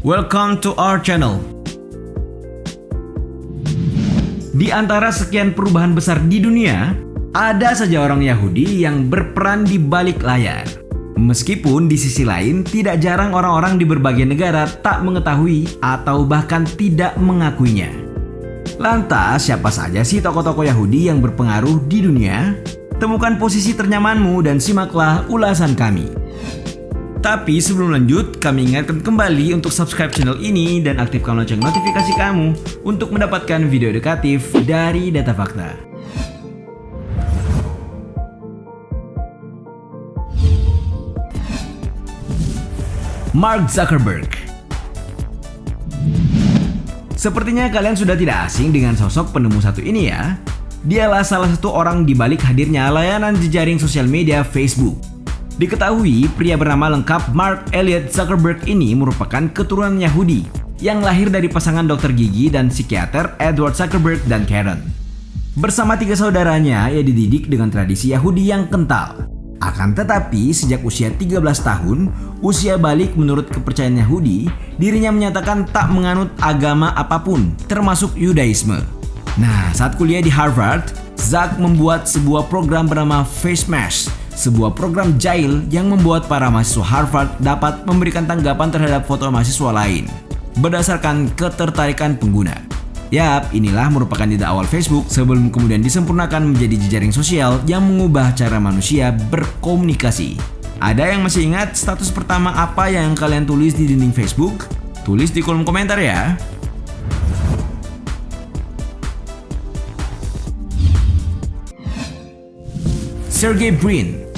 Welcome to our channel. Di antara sekian perubahan besar di dunia, ada saja orang Yahudi yang berperan di balik layar. Meskipun di sisi lain, tidak jarang orang-orang di berbagai negara tak mengetahui atau bahkan tidak mengakuinya. Lantas, siapa saja sih tokoh-tokoh Yahudi yang berpengaruh di dunia? Temukan posisi ternyamanmu dan simaklah ulasan kami. Tapi sebelum lanjut, kami ingatkan kembali untuk subscribe channel ini dan aktifkan lonceng notifikasi kamu untuk mendapatkan video edukatif dari Data Fakta. Mark Zuckerberg. Sepertinya kalian sudah tidak asing dengan sosok penemu satu ini ya. Dialah salah satu orang di balik hadirnya layanan jejaring sosial media Facebook. Diketahui, pria bernama lengkap Mark Elliot Zuckerberg ini merupakan keturunan Yahudi yang lahir dari pasangan dokter gigi dan psikiater Edward Zuckerberg dan Karen. Bersama 3 saudaranya, ia dididik dengan tradisi Yahudi yang kental. Akan tetapi, sejak usia 13 tahun, usia balik menurut kepercayaan Yahudi, dirinya menyatakan tak menganut agama apapun, termasuk Yudaisme. Nah, saat kuliah di Harvard, Zuck membuat sebuah program bernama Face Mask, sebuah program jahil yang membuat para mahasiswa Harvard dapat memberikan tanggapan terhadap foto mahasiswa lain berdasarkan ketertarikan pengguna. Yap, inilah merupakan ide awal Facebook sebelum kemudian disempurnakan menjadi jejaring sosial yang mengubah cara manusia berkomunikasi. Ada yang masih ingat status pertama apa yang kalian tulis di dinding Facebook? Tulis di kolom komentar ya. Sergey Brin.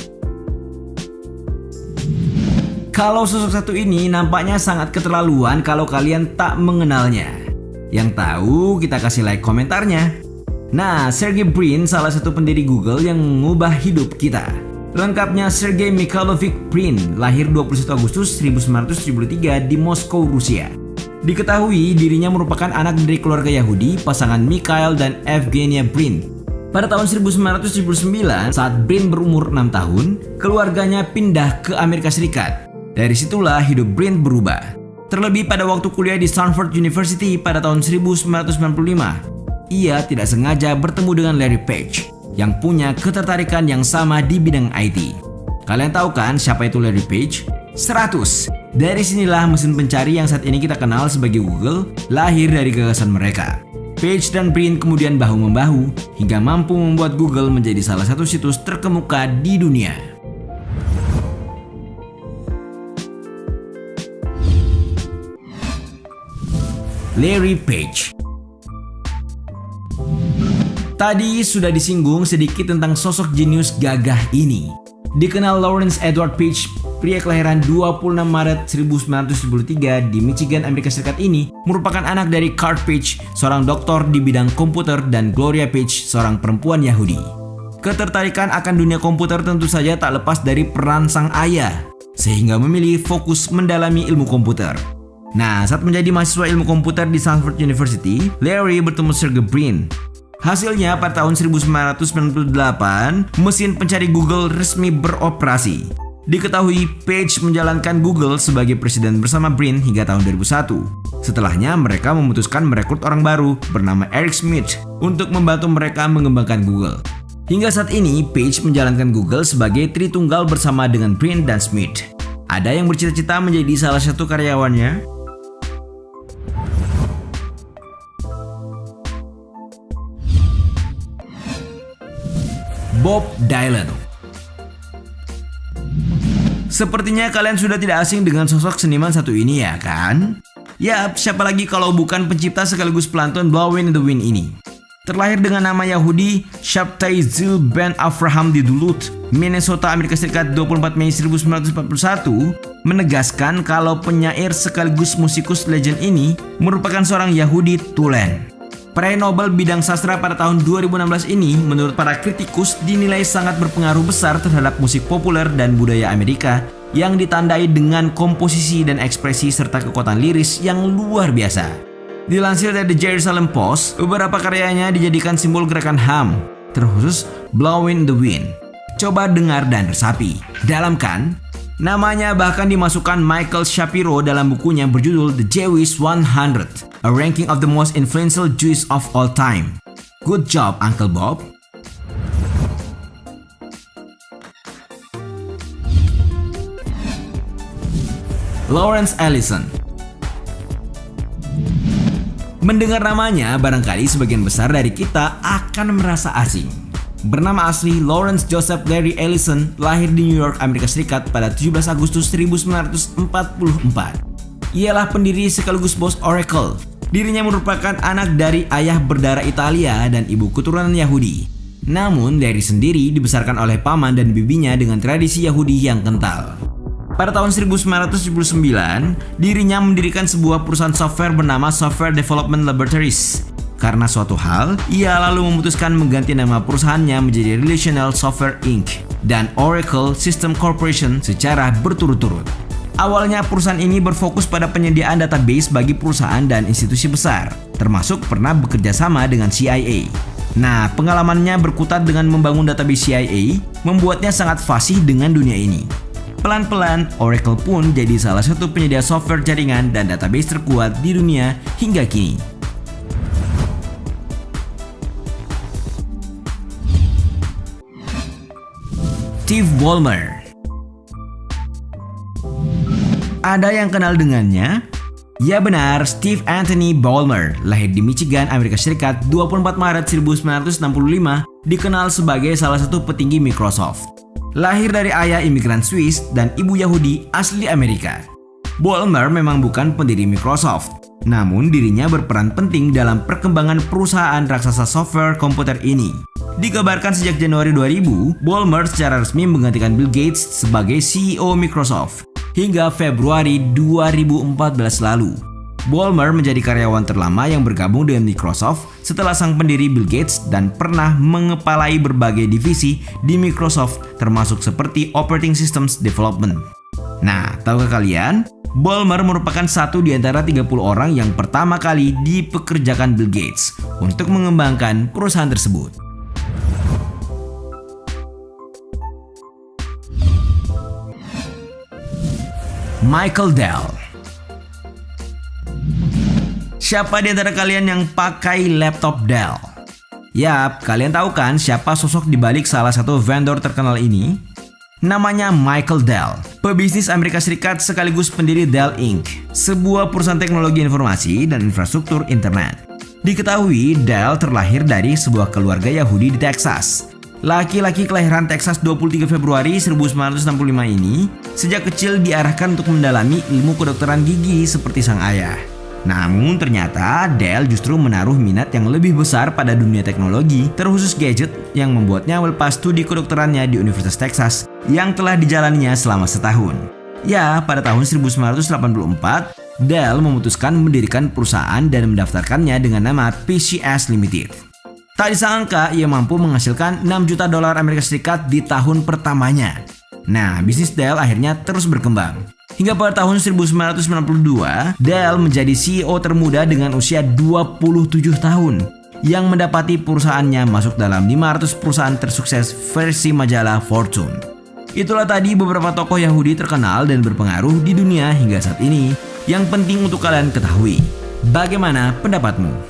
Kalau sosok satu ini nampaknya sangat keterlaluan kalau kalian tak mengenalnya. Yang tahu kita kasih like komentarnya. Nah, Sergey Brin salah satu pendiri Google yang mengubah hidup kita. Lengkapnya Sergey Mikhailovich Brin, lahir 21 Agustus 1973 di Moskow, Rusia. Diketahui dirinya merupakan anak dari keluarga Yahudi, pasangan Mikhail dan Evgenia Brin. Pada tahun 1979, saat Brin berumur 6 tahun, keluarganya pindah ke Amerika Serikat. Dari situlah hidup Brin berubah. Terlebih pada waktu kuliah di Stanford University pada tahun 1995, ia tidak sengaja bertemu dengan Larry Page yang punya ketertarikan yang sama di bidang IT. Kalian tahu kan siapa itu Larry Page? 100. Dari sinilah mesin pencari yang saat ini kita kenal sebagai Google lahir dari gagasan mereka. Page dan Brin kemudian bahu-membahu hingga mampu membuat Google menjadi salah satu situs terkemuka di dunia. Larry Page. Tadi sudah disinggung sedikit tentang sosok jenius gagah ini. Dikenal Lawrence Edward Page, pria kelahiran 26 Maret 1973 di Michigan, Amerika Serikat ini merupakan anak dari Carl Page, seorang doktor di bidang komputer, dan Gloria Page, seorang perempuan Yahudi. Ketertarikan akan dunia komputer tentu saja tak lepas dari peran sang ayah, sehingga memilih fokus mendalami ilmu komputer. Nah, saat menjadi mahasiswa ilmu komputer di Stanford University, Larry bertemu Sergey Brin. Hasilnya pada tahun 1998, mesin pencari Google resmi beroperasi. Diketahui Page menjalankan Google sebagai presiden bersama Brin hingga tahun 2001. Setelahnya mereka memutuskan merekrut orang baru bernama Eric Schmidt untuk membantu mereka mengembangkan Google. Hingga saat ini Page menjalankan Google sebagai tritunggal bersama dengan Brin dan Schmidt. Ada yang bercita-cita menjadi salah satu karyawannya? Bob Dylan. Sepertinya kalian sudah tidak asing dengan sosok seniman satu ini ya kan? Yap, siapa lagi kalau bukan pencipta sekaligus pelantun Blowin' in the Wind ini. Terlahir dengan nama Yahudi Shabtai Zil Ben Avraham di Duluth, Minnesota, Amerika Serikat 24 Mei 1941, menegaskan kalau penyair sekaligus musikus legend ini merupakan seorang Yahudi tulen. Peraih Nobel bidang sastra pada tahun 2016 ini menurut para kritikus dinilai sangat berpengaruh besar terhadap musik populer dan budaya Amerika yang ditandai dengan komposisi dan ekspresi serta kekuatan liris yang luar biasa. Dilansir dari The Jerusalem Post, beberapa karyanya dijadikan simbol gerakan HAM, terkhusus Blowin' in the Wind. Coba dengar dan resapi. Dalam kan? Namanya bahkan dimasukkan Michael Shapiro dalam bukunya berjudul The Jewish 100, A Ranking of the Most Influential Jews of All Time. Good job, Uncle Bob. Lawrence Ellison. Mendengar namanya, barangkali sebagian besar dari kita akan merasa asing. Bernama asli Lawrence Joseph Larry Ellison, lahir di New York, Amerika Serikat pada 17 Agustus 1944. Ialah pendiri sekaligus bos Oracle. Dirinya merupakan anak dari ayah berdarah Italia dan ibu keturunan Yahudi. Namun, Larry sendiri dibesarkan oleh paman dan bibinya dengan tradisi Yahudi yang kental. Pada tahun 1979, dirinya mendirikan sebuah perusahaan software bernama Software Development Laboratories. Karena suatu hal, ia lalu memutuskan mengganti nama perusahaannya menjadi Relational Software Inc. dan Oracle System Corporation secara berturut-turut. Awalnya perusahaan ini berfokus pada penyediaan database bagi perusahaan dan institusi besar, termasuk pernah bekerja sama dengan CIA. Nah, pengalamannya berkutat dengan membangun database CIA membuatnya sangat fasih dengan dunia ini. Pelan-pelan, Oracle pun jadi salah satu penyedia software jaringan dan database terkuat di dunia hingga kini. Steve Ballmer. Ada yang kenal dengannya? Ya benar, Steve Anthony Ballmer, lahir di Michigan, Amerika Serikat 24 Maret 1965, dikenal sebagai salah satu petinggi Microsoft. Lahir dari ayah imigran Swiss dan ibu Yahudi asli Amerika. Ballmer memang bukan pendiri Microsoft, namun dirinya berperan penting dalam perkembangan perusahaan raksasa software komputer ini. Dikabarkan sejak Januari 2000, Ballmer secara resmi menggantikan Bill Gates sebagai CEO Microsoft hingga Februari 2014 lalu. Ballmer menjadi karyawan terlama yang bergabung dengan Microsoft setelah sang pendiri Bill Gates dan pernah mengepalai berbagai divisi di Microsoft termasuk seperti Operating Systems Development. Nah, tahukah kalian? Ballmer merupakan satu di antara 30 orang yang pertama kali dipekerjakan Bill Gates untuk mengembangkan perusahaan tersebut. Michael Dell. Siapa di antara kalian yang pakai laptop Dell? Yap, kalian tahu kan siapa sosok di balik salah satu vendor terkenal ini? Namanya Michael Dell, pebisnis Amerika Serikat sekaligus pendiri Dell Inc., sebuah perusahaan teknologi informasi dan infrastruktur internet. Diketahui Dell terlahir dari sebuah keluarga Yahudi di Texas. Laki-laki kelahiran Texas 23 Februari 1965 ini sejak kecil diarahkan untuk mendalami ilmu kedokteran gigi seperti sang ayah. Namun ternyata Dell justru menaruh minat yang lebih besar pada dunia teknologi, terkhusus gadget, yang membuatnya melepas studi kedokterannya di Universitas Texas yang telah dijalaninya selama setahun. Ya, pada tahun 1984, Dell memutuskan mendirikan perusahaan dan mendaftarkannya dengan nama PCS Limited. Tak disangka ia mampu menghasilkan $6 juta Amerika Serikat di tahun pertamanya. Nah, bisnis Dell akhirnya terus berkembang. Hingga pada tahun 1992, Dell menjadi CEO termuda dengan usia 27 tahun yang mendapati perusahaannya masuk dalam 500 perusahaan tersukses versi majalah Fortune. Itulah tadi beberapa tokoh Yahudi terkenal dan berpengaruh di dunia hingga saat ini yang penting untuk kalian ketahui. Bagaimana pendapatmu?